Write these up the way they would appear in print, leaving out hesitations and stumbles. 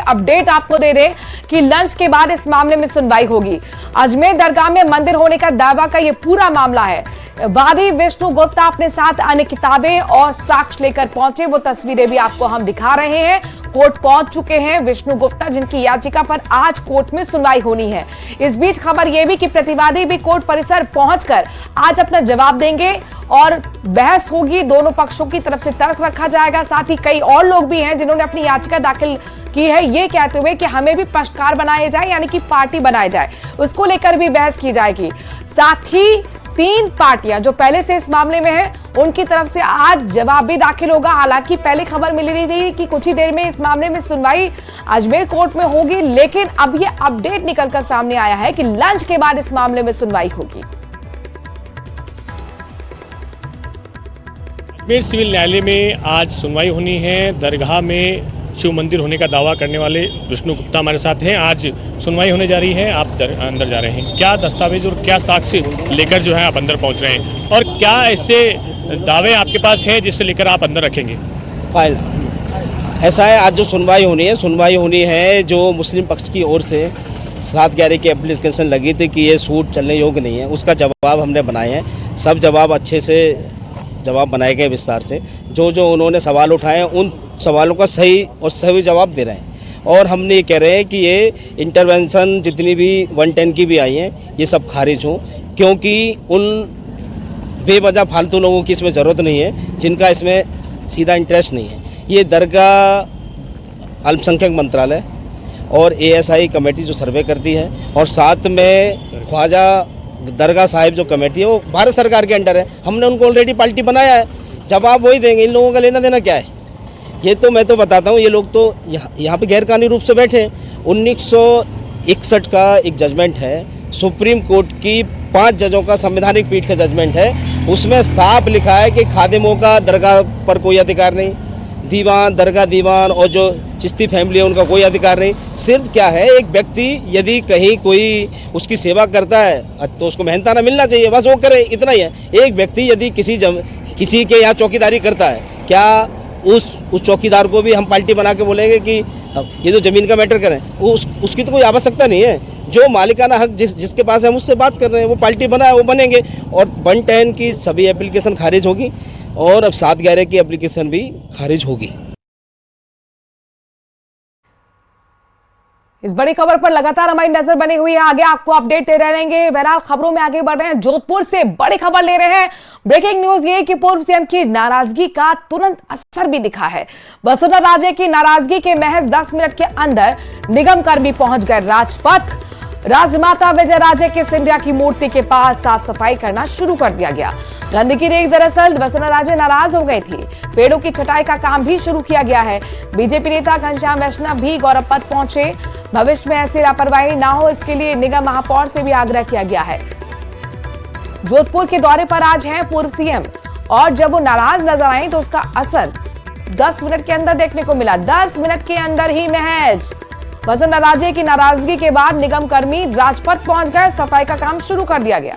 Update आपको दे दें कि लंच के बाद इस मामले में सुनवाई होगी। अजमेर दरगाह में मंदिर होने का दावा का यह पूरा मामला है। वादी विष्णु गुप्ता अपने साथ अन्य किताबें और साक्ष्य लेकर पहुंचे, वो तस्वीरें भी आपको हम दिखा रहे हैं। कोर्ट पहुंच चुके हैं विष्णु गुप्ता, जिनकी याचिका पर आज कोर्ट में सुनवाई होनी है। इस बीच खबर यह भी कि प्रतिवादी भी कोर्ट परिसर पहुंचकर आज अपना जवाब देंगे और बहस होगी। दोनों पक्षों की तरफ से तर्क रखा जाएगा। साथ ही कई और लोग भी हैं जिन्होंने अपनी याचिका दाखिल की है, ये कहते हुए कि हमें भी पक्षकार बनाया जाए, यानी कि पार्टी बनाई जाए, उसको लेकर भी बहस की जाएगी। साथ ही 3 पार्टियां जो पहले से इस मामले में है, उनकी तरफ से आज जवाब भी दाखिल होगा। हालांकि पहले खबर मिल रही थी कि कुछ ही देर में इस मामले में सुनवाई अजमेर कोर्ट में होगी, लेकिन अब यह अपडेट निकलकर सामने आया है कि लंच के बाद इस मामले में सुनवाई होगी। अजमेर सिविल न्यायालय में आज सुनवाई होनी है। दरगाह में शिव मंदिर होने का दावा करने वाले विष्णु गुप्ता हमारे साथ हैं। आज सुनवाई होने जा रही है, आप अंदर जा रहे हैं। क्या दस्तावेज और क्या साक्ष्य लेकर जो है आप अंदर पहुंच रहे हैं, और क्या ऐसे दावे आपके पास हैं जिससे लेकर आप अंदर रखेंगे? फाइल ऐसा है, आज जो सुनवाई होनी है जो मुस्लिम पक्ष की ओर से 7/11 की एप्लीकेशन लगी थी कि ये सूट चलने योग्य नहीं है, उसका जवाब हमने बनाए हैं। सब जवाब अच्छे से जवाब बनाए गए विस्तार से। जो उन्होंने सवाल उठाए उन सवालों का सही जवाब दे रहे हैं। और हमने ये कह रहे हैं कि ये इंटरवेंशन जितनी भी 110 की भी आई हैं, ये सब खारिज हों, क्योंकि उन बेवजह फालतू लोगों की इसमें ज़रूरत नहीं है जिनका इसमें सीधा इंटरेस्ट नहीं है। ये दरगाह अल्पसंख्यक मंत्रालय और ASI कमेटी जो सर्वे करती है, और साथ में ख्वाजा दरगाह साहिब जो कमेटी है वो भारत सरकार के अंडर है। हमने उनको ऑलरेडी पार्टी बनाया है, जवाब वही देंगे। इन लोगों का लेना देना क्या है? ये तो मैं तो बताता हूँ, ये लोग तो यहाँ पे गैरकानूनी रूप से बैठे हैं। 1961 का एक जजमेंट है, सुप्रीम कोर्ट की 5 जजों का संवैधानिक पीठ का जजमेंट है। उसमें साफ लिखा है कि खादिमों का दरगाह पर कोई अधिकार नहीं, दरगाह दीवान और जो चिश्ती फैमिली है उनका कोई अधिकार नहीं। सिर्फ क्या है, एक व्यक्ति यदि कहीं कोई उसकी सेवा करता है तो उसको मेहनताना मिलना चाहिए, बस वो करे, इतना ही है। एक व्यक्ति यदि किसी के यहाँ चौकीदारी करता है, क्या उस चौकीदार को भी हम पार्टी बना के बोलेंगे कि ये जो ज़मीन का मैटर करें? उसकी तो कोई आवश्यकता नहीं है। जो मालिकाना हक जिसके पास है, हम उससे बात कर रहे हैं, वो पार्टी बना है, वो बनेंगे। और 110 की सभी एप्लीकेशन खारिज होगी और अब 7/11 की एप्लीकेशन भी खारिज होगी। इस बड़ी खबर पर लगातार हमारी नजर बनी हुई है, आगे आपको अपडेट दे रहेंगे। बहरहाल खबरों में आगे बढ़ रहे हैं, जोधपुर से बड़ी खबर ले रहे हैं। ब्रेकिंग न्यूज ये कि पूर्व सीएम की नाराजगी का तुरंत असर भी दिखा है। वसुंधरा राजे की नाराजगी के महज 10 मिनट के अंदर निगम कर्मी पहुंच गए राजपथ। राजमाता विजय राजे के सिंधिया की मूर्ति के पास साफ सफाई करना शुरू कर दिया गया। गंदगी देख दरअसल वसुंधरा राजे नाराज हो गई थी। पेड़ों की छटाई का काम भी शुरू किया गया है। बीजेपी नेता घनश्याम वैष्णव भी गौरव पथ पहुंचे। भविष्य में ऐसी लापरवाही ना हो, इसके लिए निगम महापौर से भी आग्रह किया गया है। जोधपुर के दौरे पर आज हैं पूर्व सीएम, और जब वो नाराज नजर आई तो उसका असर 10 मिनट के अंदर देखने को मिला। 10 मिनट के अंदर ही महज वसुंधरा राजे की नाराजगी के बाद निगम कर्मी राजपथ पहुंच गए, सफाई का काम शुरू कर दिया गया।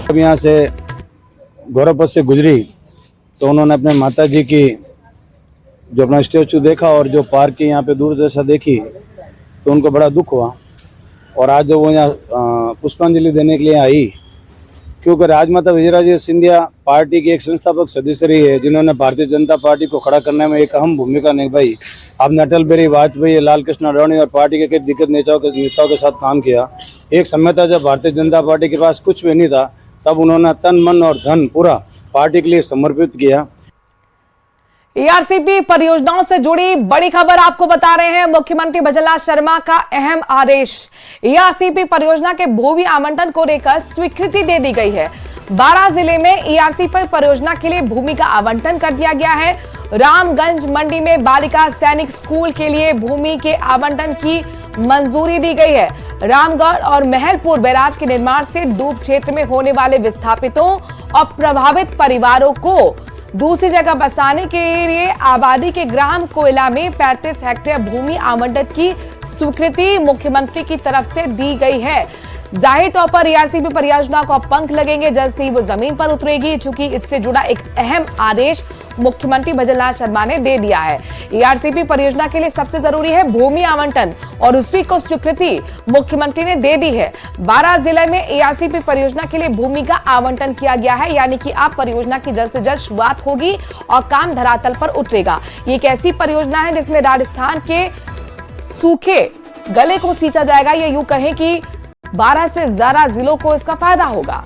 अब यहाँ से गौरव से गुजरी तो उन्होंने अपने माता जी की जो अपना स्टेचू देखा और जो पार्क की यहाँ पे दूरदर्शा देखी तो उनको बड़ा दुख हुआ। और आज जब वो यहाँ पुष्पांजलि देने के लिए आई, क्योंकि राजमाता विजय राजे सिंधिया पार्टी की एक संस्थापक सदस्य रही है, जिन्होंने भारतीय जनता पार्टी को खड़ा करने में एक अहम भूमिका निभाई। आपने अटल बिहारी वाजपेयी, लाल कृष्ण अडवाणी और पार्टी के कई दिग्गज नेताओं के साथ काम किया। एक समय था जब भारतीय जनता पार्टी के पास कुछ भी नहीं था, तब उन्होंने तन मन और धन पूरा पार्टी के लिए समर्पित किया। ERCP परियोजनाओं से जुड़ी बड़ी खबर आपको बता रहे हैं। मुख्यमंत्री भजनलाल शर्मा का अहम आदेश। ERCP परियोजना के भूमि आवंटन को लेकर स्वीकृति दे दी गई है। 12 जिले में ERCP परियोजना के लिए भूमि का आवंटन कर दिया गया है। रामगंज मंडी में बालिका सैनिक स्कूल के लिए भूमि के आवंटन की मंजूरी दी गई है। रामगढ़ और महलपुर बैराज के निर्माण से डूब क्षेत्र में होने वाले विस्थापितों और प्रभावित परिवारों को दूसरी जगह बसाने के लिए आबादी के ग्राम कोयला में 35 हेक्टेयर भूमि आवंटन की स्वीकृति मुख्यमंत्री की तरफ से दी गई है। जाहिर तौर पर ईआरसीपी परियोजना को अब पंख लगेंगे, जल्द से ही वो जमीन पर उतरेगी, चूंकि इससे जुड़ा एक अहम आदेश मुख्यमंत्री भजनलाल शर्मा ने दे दिया है। ईआरसीपी परियोजना के लिए सबसे जरूरी है भूमि आवंटन और उसी को स्वीकृति मुख्यमंत्री ने दे दी है। 12 जिले में ईआरसीपी परियोजना के लिए भूमि का आवंटन किया गया है, यानी कि अब परियोजना की जल्द से जल्द शुरुआत होगी और काम धरातल पर उतरेगा। ये एक ऐसी परियोजना है जिसमें राजस्थान के सूखे गले को सींचा जाएगा, या यूं कहें कि 12 से ज्यादा जिलों को इसका फायदा होगा।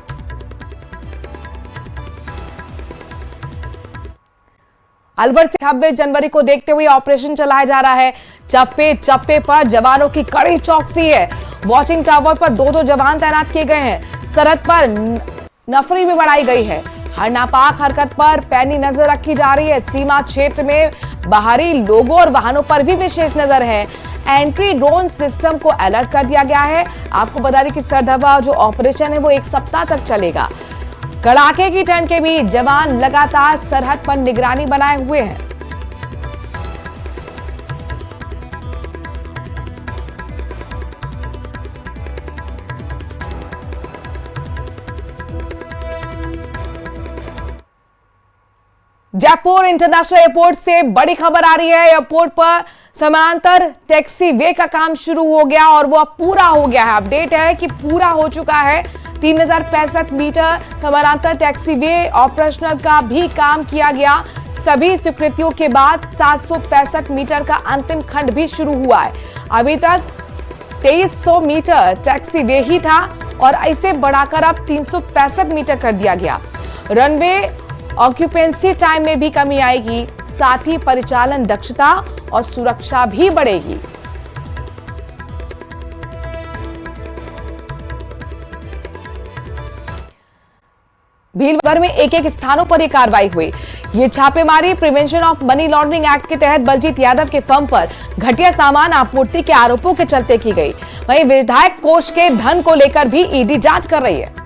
अलवर से 26 जनवरी को देखते हुए ऑपरेशन चलाया जा रहा है। चप्पे चप्पे पर जवानों की कड़ी चौकसी है। वॉचिंग टावर पर 2 जवान तैनात किए गए हैं। सरहद पर नफरी भी बढ़ाई गई है। हर नापाक हरकत पर पैनी नजर रखी जा रही है। सीमा क्षेत्र में बाहरी लोगों और वाहनों पर भी विशेष नजर है। एंट्री ड्रोन सिस्टम को अलर्ट कर दिया गया है। आपको बता दें कि सर्द हवा जो ऑपरेशन है वो 1 सप्ताह तक चलेगा। कड़ाके की ठंड के बीच जवान लगातार सरहद पर निगरानी बनाए हुए हैं। जयपुर इंटरनेशनल एयरपोर्ट से बड़ी खबर आ रही है। एयरपोर्ट पर समानांतर टैक्सी वे का काम शुरू हो गया और वो अब पूरा हो गया है। अपडेट है कि पूरा हो चुका है। 3065 मीटर समानांतर टैक्सी वे ऑपरेशनल का भी काम किया गया। सभी स्वीकृतियों के बाद 765 मीटर का अंतिम खंड भी शुरू हुआ है। अभी तक 2300 मीटर टैक्सी वे ही था और इसे बढ़ाकर अब 365 मीटर कर दिया गया। रनवे ऑक्यूपेंसी टाइम में भी कमी आएगी, साथ ही परिचालन दक्षता और सुरक्षा भी बढ़ेगी। भीलवाड़ा में एक स्थानों पर यह कार्रवाई हुई। ये छापेमारी prevention of money laundering act के तहत बलजीत यादव के फर्म पर घटिया सामान आपूर्ति के आरोपों के चलते की गई। वहीं विधायक कोष के धन को लेकर भी ईडी जांच कर रही है।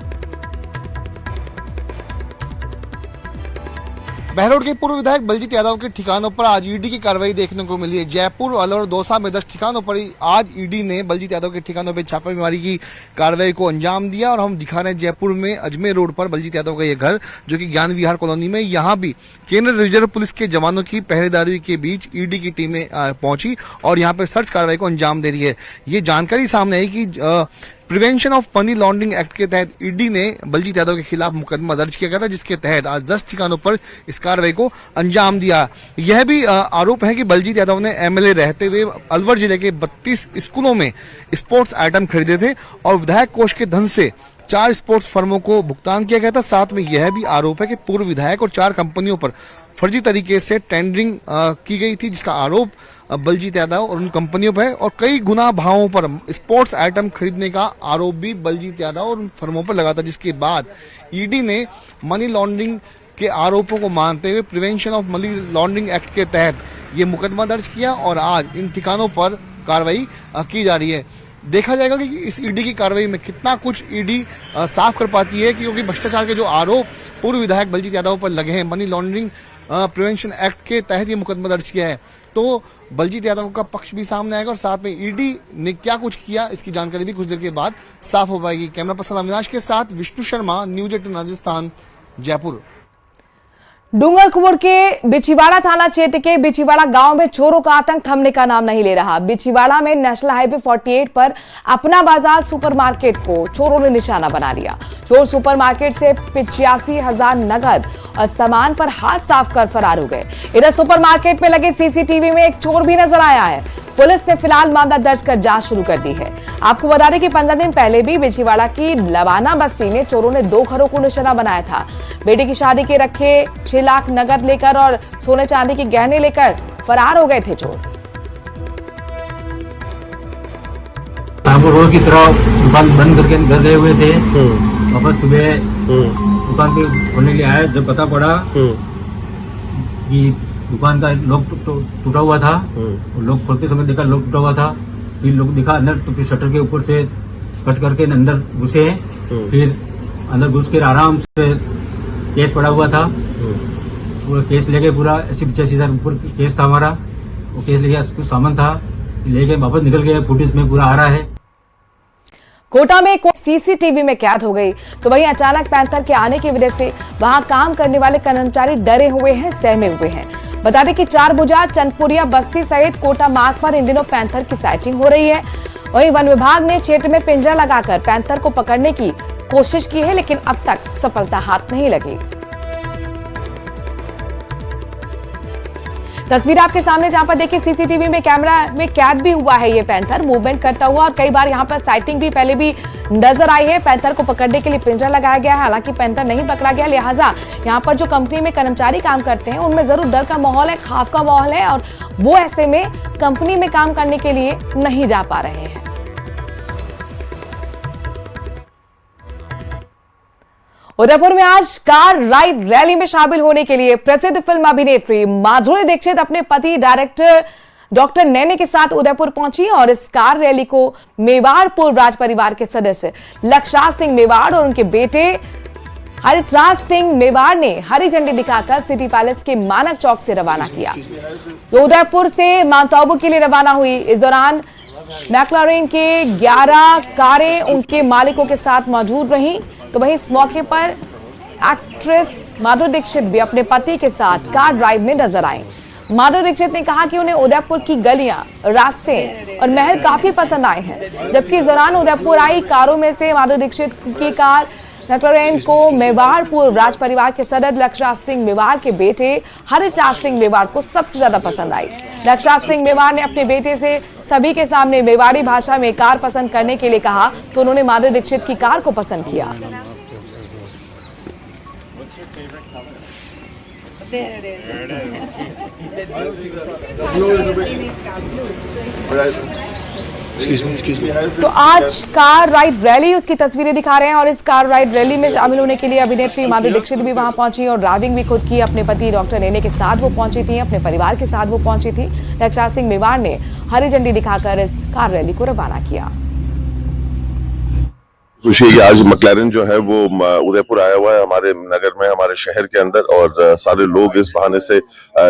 बहरोड के पूर्व विधायक बलजीत यादव के ठिकानों पर आज ईडी की कार्रवाई देखने को मिली है। जयपुर, अलवर, दौसा में 10 ठिकानों पर आज ईडी ने बलजीत यादव के ठिकानों पर छापेमारी की कार्रवाई को अंजाम दिया। और हम दिखा रहे हैं जयपुर में अजमेर रोड पर बलजीत यादव का ये घर, जो कि ज्ञान विहार कॉलोनी में, यहाँ भी केंद्रीय रिजर्व पुलिस के जवानों की पहरेदारी के बीच ईडी की टीमें पहुंची और यहाँ पर सर्च कार्रवाई को अंजाम दे रही है। ये जानकारी सामने आई कि prevention of money laundering act के तहत ईडी ने बलजीत यादव के खिलाफ मुकदमा दर्ज किया गया था, जिसके तहत आज 10 ठिकानों पर इस कार्रवाई को अंजाम दिया। यह भी आरोप है कि बलजीत यादव ने एमएलए रहते हुए अलवर जिले के 32 स्कूलों में स्पोर्ट्स आइटम खरीदे थे और विधायक कोष के धन से 4 स्पोर्ट्स फर्मों को भुगतान किया गया था। साथ में यह भी आरोप है कि पूर्व विधायक और 4 कंपनियों पर फर्जी तरीके से टेंडरिंग की गई थी, जिसका आरोप बलजीत यादव और उन कंपनियों पर है। और कई गुना भावों पर स्पोर्ट्स आइटम खरीदने का आरोप भी बलजीत यादव और उन फर्मों पर लगा था, जिसके बाद ईडी ने मनी लॉन्ड्रिंग के आरोपों को मानते हुए prevention of money laundering act के तहत ये मुकदमा दर्ज किया और आज इन ठिकानों पर कार्रवाई की जा रही है। देखा जाएगा कि इस ईडी की कार्रवाई में कितना कुछ ईडी साफ कर पाती है, क्योंकि भ्रष्टाचार के जो आरोप पूर्व विधायक बलजीत यादव पर लगे हैं, मनी लॉन्ड्रिंग प्रिवेंशन एक्ट के तहत ये मुकदमा दर्ज किया है, तो बलजीत यादव का पक्ष भी सामने आएगा और साथ में ईडी ने क्या कुछ किया इसकी जानकारी भी कुछ देर के बाद साफ हो पाएगी। कैमरा पर्सन अविनाश के साथ विष्णु शर्मा, न्यूज 18 राजस्थान, जयपुर। डूंगरपुर के बिछीवाड़ा थाना क्षेत्र के बिछीवाड़ा गांव में चोरों का आतंक थमने का नाम नहीं ले रहा। बिछीवाड़ा में नेशनल हाईवे 48 पर अपना बाजार सुपरमार्केट को चोरों ने निशाना बना लिया। चोर सुपरमार्केट से 85,000 नगद और सामान पर हाथ साफ कर फरार हो गए। इधर सुपरमार्केट में लगे सीसीटीवी में एक चोर भी नजर आया है। पुलिस ने फिलहाल मामला दर्ज कर जांच शुरू कर दी है। आपको बता दें कि 15 दिन पहले भी बिछीवाड़ा की लवाना बस्ती में चोरों ने 2 घरों को निशाना बनाया था। बेटी की शादी के रखे 6 लाख नगद लेकर और सोने चांदी के गहने लेकर फरार हो गए थे चोर। रोड की तरफ दुकान बंद करके घर गए हुए थे। वापस सुबह दुकान पे खोलने के लिए आए, जब पता पड़ा कि दुकान का लॉक टूटा हुआ था, लॉक खोलते समय देखा लॉक टूटा हुआ था। फिर लोग देखा अंदर, तो फिर शटर के ऊपर से कट करके अंदर घुसे। फिर अंदर घुस कर आराम से केस पड़ा हुआ था, पूरा केस लेके पूरा 80-85,000 ऊपर केस था हमारा। वो केस लेके कुछ सामान था लेके वापस निकल गए। फुटेज में पूरा आ रहा है। कोटा में सीसीटीवी में कैद हो गई, तो वहीं अचानक पैंथर के आने की वजह से वहां काम करने वाले कर्मचारी डरे हुए हैं, सहमे हुए हैं। बता दें कि चारभुजा, चंदपुरिया बस्ती सहित कोटा मार्ग पर इन दिनों पैंथर की साइटिंग हो रही है। वहीं वन विभाग ने क्षेत्र में पिंजरा लगाकर पैंथर को पकड़ने की कोशिश की है, लेकिन अब तक सफलता हाथ नहीं लगी। तस्वीर आपके सामने जहां पर देखिए सीसीटीवी में कैमरा में कैद भी हुआ है ये पैंथर मूवमेंट करता हुआ, और कई बार यहां पर साइटिंग भी पहले भी नजर आई है। पैंथर को पकड़ने के लिए पिंजरा लगाया गया है, हालांकि पैंथर नहीं पकड़ा गया, लिहाजा यहां पर जो कंपनी में कर्मचारी काम करते हैं उनमें जरूर डर का माहौल है, खौफ का माहौल है, और वो ऐसे में कंपनी में काम करने के लिए नहीं जा पा रहे हैं। उदयपुर में आज कार राइड रैली में शामिल होने के लिए प्रसिद्ध फिल्म अभिनेत्री माधुरी दीक्षित अपने पति डायरेक्टर डॉक्टर नैने के साथ उदयपुर पहुंची, और इस कार रैली को मेवाड़ पूर्व राज परिवार के सदस्य लक्षराज सिंह मेवाड़ और उनके बेटे हरितराज सिंह मेवाड़ ने हरी झंडी दिखाकर सिटी पैलेस के मानक चौक से रवाना किया। तो उदयपुर से माउंट आबू के लिए रवाना हुई। इस दौरान मैक्लारेन के 11 कारें उनके मालिकों के साथ मौजूद रहीं। तो वहीं इस मौके पर एक्ट्रेस माधुरी दीक्षित भी अपने पति के साथ कार ड्राइव में नजर आईं। माधुरी दीक्षित ने कहा कि उन्हें उदयपुर की गलियां, रास्ते और महल काफी पसंद आए हैं। जबकि इस दौरान उदयपुर आई कारों में से माधुरी दीक्षित की कार मैक्लारेन को मेवाड़ पूर्व राज परिवार के सदस्य लक्षराज सिंह मेवाड़ के बेटे हरिराज सिंह मेवाड़ को सबसे ज्यादा पसंद आई। लक्षराज सिंह मेवाड़ ने अपने बेटे से सभी के सामने मेवाड़ी भाषा में कार पसंद करने के लिए कहा, तो उन्होंने माधुरी दीक्षित की कार को पसंद किया। तो आज कार राइड रैली, उसकी तस्वीरें दिखा रहे हैं, और इस कार राइड रैली में शामिल होने के लिए अभिनेत्री माधुरी दीक्षित भी वहां पहुंची और ड्राइविंग भी खुद की। अपने पति डॉक्टर नैने के साथ वो पहुंची थी, अपने परिवार के साथ वो पहुंची थी। लक्षराज सिंह मेवाड़ ने हरी झंडी दिखाकर इस कार रैली को रवाना किया। खुशी है कि आज मैक्लारेन जो है वो उदयपुर आया हुआ है, हमारे नगर में, हमारे शहर के अंदर, और सारे लोग इस बहाने से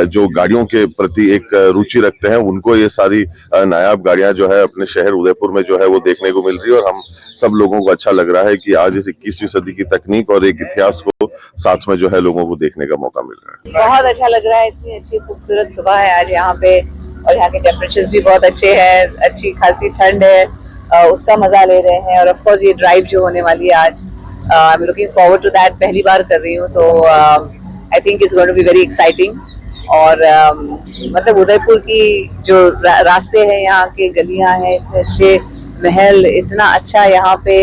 जो गाड़ियों के प्रति एक रुचि रखते हैं उनको ये सारी नायाब गाड़ियां जो है अपने शहर उदयपुर में जो है वो देखने को मिल रही है। और हम सब लोगों को अच्छा लग रहा है कि आज इस 21वीं सदी की तकनीक और एक इतिहास को साथ में जो है लोगों को देखने का मौका मिल रहा है। बहुत अच्छा लग रहा है, इतनी अच्छी खूबसूरत सुबह है आज यहाँ पे, और यहाँ के टेम्परेचर्स भी बहुत अच्छे हैं, अच्छी खासी ठंड है, उसका मजा ले रहे हैं। और ऑफ कोर्स ये ड्राइव जो होने वाली है आज, I am looking forward to that, पहली बार कर रही हूँ, तो I think it's going to be very exciting. और मतलब उदयपुर की जो रास्ते हैं, यहाँ के गलियां हैं, इतने अच्छे महल, इतना अच्छा यहाँ पे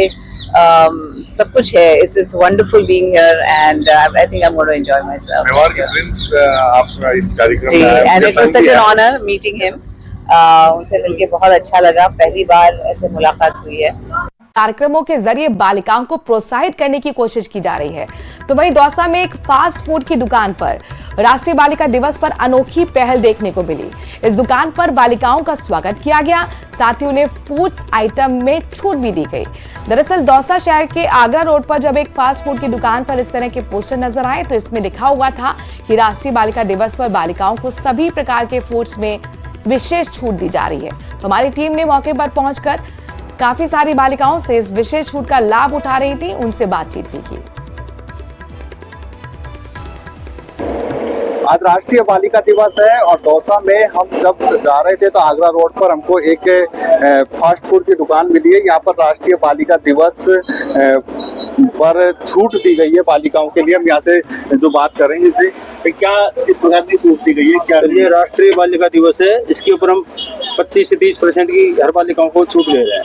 सब कुछ है। It's wonderful being here, and I think I am going to enjoy myself. Mewar के प्रिंस आप इस कार्यक्रम जी, में आए, and it was such an honour meeting him. उनसे मिलके बहुत अच्छा लगा, पहली बार ऐसे मुलाकात हुई है। कार्यक्रमों के जरिए बालिकाओं को प्रोत्साहित करने की कोशिश की जा रही है। तो वहीं दौसा में एक फास्ट फूड की दुकान पर राष्ट्रीय बालिका दिवस पर अनोखी पहल देखने को मिली। इस दुकान पर बालिकाओं का स्वागत किया गया, साथ ही उन्हें फूड्स आइटम में छूट भी दी गई। दरअसल दौसा शहर के आगरा रोड पर जब एक फास्ट फूड की दुकान पर इस तरह के पोस्टर नजर आए, तो इसमें लिखा हुआ था कि राष्ट्रीय बालिका दिवस पर बालिकाओं को सभी प्रकार के फूड्स में विशेष छूट दी जा रही है। तो हमारी टीम ने मौके पर पहुंचकर काफी सारी बालिकाओं से इस विशेष छूट का लाभ उठा रही थी, उनसे बातचीत भी की। आज राष्ट्रीय बालिका दिवस है, और दौसा में हम जब जा रहे थे तो आगरा रोड पर हमको एक फास्ट फूड की दुकान मिली है। यहाँ पर राष्ट्रीय बालिका दिवस पर छूट दी गई है बालिकाओं के लिए। हम यहाँ से जो बात कर रहे हैं, इसे क्या किस प्रकार की छूट दी गई है? क्या ये राष्ट्रीय बालिका दिवस है, इसके ऊपर हम 25 से 30% की हर बालिकाओं को छूट दे रहे हैं।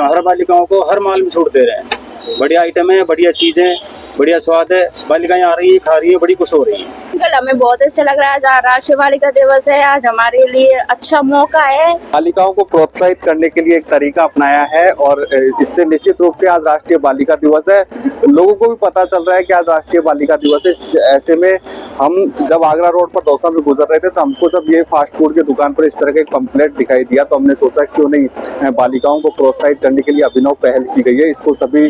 हर बालिकाओं को हर माल में छूट दे रहे हैं। बढ़िया आइटम है, बढ़िया चीजें, बढ़िया स्वाद है, बालिकाएं आ रही है, खा रही है, बड़ी खुश हो रही है। हमें बहुत अच्छा लग रहा है, आज राष्ट्रीय बालिका दिवस है, आज हमारे लिए अच्छा मौका है। बालिकाओं को प्रोत्साहित करने के लिए एक तरीका अपनाया है, और इससे निश्चित रूप से आज राष्ट्रीय बालिका दिवस है। लोगों को भी पता चल रहा है कि आज राष्ट्रीय बालिका दिवस है। ऐसे में हम जब आगरा रोड पर दौसा में गुजर रहे थे, तो हमको जब ये फास्ट फूड की दुकान पर इस तरह का एक पंपलेट दिखाई दिया, तो हमने सोचा क्यों नहीं बालिकाओं को प्रोत्साहित करने के लिए अभिनव पहल की गई है, इसको सभी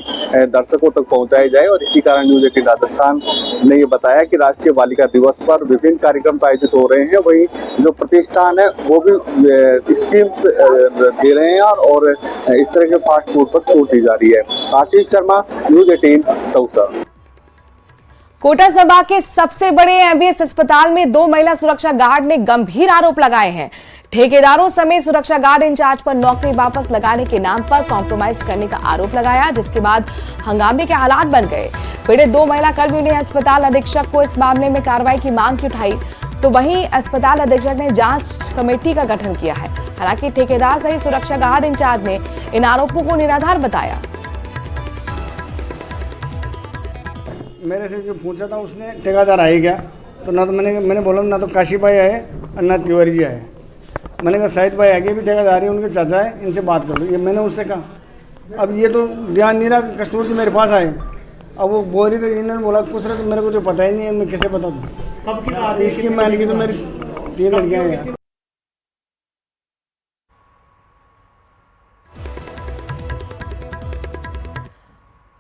दर्शकों तक पहुंचाया जाए। और इसी कारण संचालक न्यूज 18 राजस्थान ने ये बताया कि राष्ट्रीय बालिका दिवस पर विभिन्न कार्यक्रम आयोजित हो रहे हैं। वहीं जो प्रतिष्ठान है वो भी स्कीम्स दे रहे हैं और इस तरह के फास्ट फूड पर छूट दी जा रही है। आशीष शर्मा, न्यूज 18 दौसा। कोटा संभाग के सबसे बड़े एमबीएस अस्पताल में 2 महिला सुरक्षा गार्ड ने गंभीर आरोप लगाए हैं। ठेकेदारों समेत सुरक्षा गार्ड इंचार्ज पर नौकरी वापस लगाने के नाम पर कॉम्प्रोमाइज करने का आरोप लगाया, जिसके बाद हंगामे के हालात बन गए। पीड़ित 2 महिला कर्मियों ने अस्पताल अधीक्षक को इस मामले में कार्रवाई की मांग की उठाई, तो वहीं अस्पताल अधीक्षक ने जांच कमेटी का गठन किया है। हालांकि ठेकेदार सहित सुरक्षा गार्ड इंचार्ज ने इन आरोपों को निराधार बताया। मेरे से जो पूछा था उसने ठेकेदार आए क्या, तो ना तो मैंने बोला ना तो काशी भाई आए और ना तिवारी जी आए। मैंने कहा शाहिद भाई आगे भी ठेकेदार है, उनके चाचा है, इनसे बात कर लो। ये मैंने उससे कहा। अब ये तो ध्यान नहीं रहा, कस्तूर जी मेरे पास आए। अब वो बोल रही थी, इन्होंने बोला कुछ रहा, तो मेरे को तो पता ही नहीं है, मैं कैसे बता दूँ। कब की बात है? इसकी मैंने की तो मेरी 3 लड़कियाँ हैं।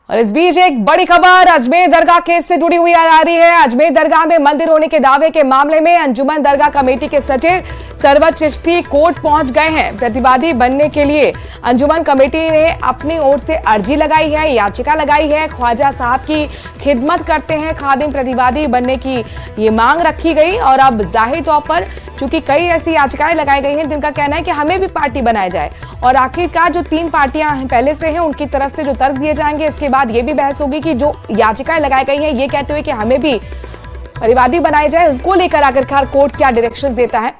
और इस बीच एक बड़ी खबर अजमेर दरगाह केस से जुड़ी हुई आ रही है। अजमेर दरगाह में मंदिर होने के दावे के मामले में अंजुमन दरगाह कमेटी के सचिव सरवर चिश्ती कोर्ट पहुंच गए हैं। प्रतिवादी बनने के लिए अंजुमन कमेटी ने अपनी ओर से अर्जी लगाई है, याचिका लगाई है। ख्वाजा साहब की खिदमत करते हैं खादिम प्रतिवादी बनने की ये मांग रखी गई। और अब जाहिर तौर पर चूंकि कई ऐसी याचिकाएं लगाई गई हैं जिनका कहना है कि हमें भी पार्टी बनाया जाए, और आखिरकार जो 3 पार्टियां पहले से हैं उनकी तरफ से जो तर्क दिए जाएंगे, इसके बाद ये भी बहस होगी कि जो याचिकाएं लगाई गई हैं ये कहते हुए कि हमें भी परिवादी बनाया जाए, उसको लेकर आखिरकार कोर्ट क्या डायरेक्शन देता है।